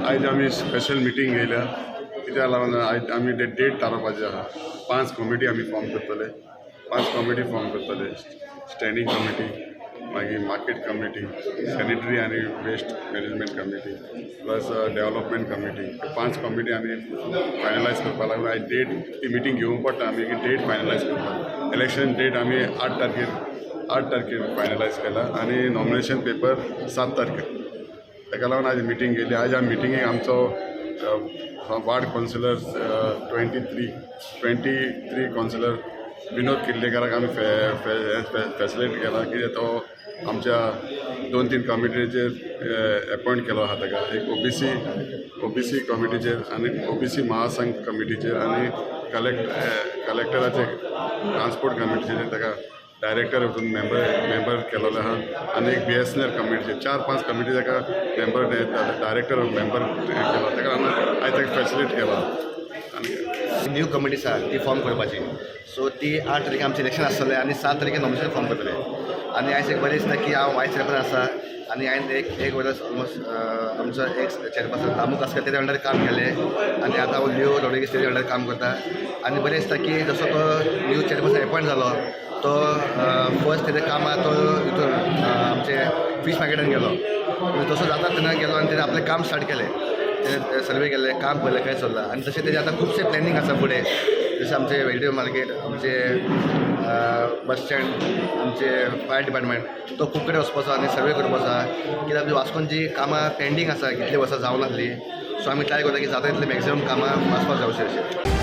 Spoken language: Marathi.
आज आम्ही स्पेशल मिटींग घेयल्या कित्याक लागून आज आमी डेट थारोवपाची आहा 5 कमिटी आमी फॉर्म करतले 5 कमिटी फॉर्म करतले स्टँडींग कमिटी मागीर मार्केट कमिटी सॅनिटरी आनी waste management committee plus development committee 5 committee आमी फायनलायज करपाक लागून आज डेट ती मिटींग घेवंक पडटा आमी डेट फायनलायज करता इलेक्शन डेट आमी 8 तारखेर फायनलायज केला आनी नॉमिनेशन पेपर 7 तारखेर ताका लागून आज मिटींग गेली आज ह्या मिटींगेक आमचो वार्ड कावन्सिलर 23 कावन्सिलर विनोद किर्लेकाराक आमी फॅसिलिट केला कित्याक तो आमच्या 2-3 कमिटीचेर अपॉयंट केलो आहा ताका एक ओबीसी कमिटीचेर आनी ओबीसी महासंघ कमिटीचेर आनी कलेक्टराचे ट्रान्सपोर्ट कमिटीचेर ताका डायरेक्टर वचून मेंबर केलेलो आहा आनी एक BSNL कमिटीचे 4-5 कमिटी ताका मेंबर डायरेक्टर मेंबर केलो ताका लागून आयज ताका फॅसिलिट केला आनी न्यू कमिटीज आहा ती फॉर्म करपाची सो ती 8 तारखेर आमचें इलेक्शन आसतलें आनी 7 तारखेर नॉमिनेशन फॉर्म करतले आनी आयज एक बरें दिसता की हांव वायस चेअरपर्सन आसा आनी हांवें एक वर्स ऑलमोस्ट आमचो एक चेअरपर्सन दामूक आसता तेच्या अंडर काम केलें आनी आतां हांव लिओ रोड्रिगेज तेच्या अंडर काम करता आनी बरें दिसता की जसो तो न्यू चेअरपर्सन अपॉयंट जालो तो फर्स्ट तेजें काम आहा तो हितून आमचे फीश मार्केटान गेलो तसो जाता तेन्ना गेलो आनी तेणें आपलें काम स्टार्ट केलें तेणें सर्वे केलें काम पळयलें काय चल्लां आनी तशें तेजें आतां खुबशे प्लॅनिंग आसा फुडें जशें आमचें वेजिटेबल मार्केट आमचें बस स्टँड आमचें फायर डिपार्टमेंट तो खूब कडेन वचपाचो आनी सर्वे करपाचो आसा कित्याक वास्कोन जी कामां पेंडींग आसा कितलीं वर्सां जावं नासलीं सो आमी ट्राय करता की जाता तितलें मॅक्सिमम कामां वाचपाक जावचें अशें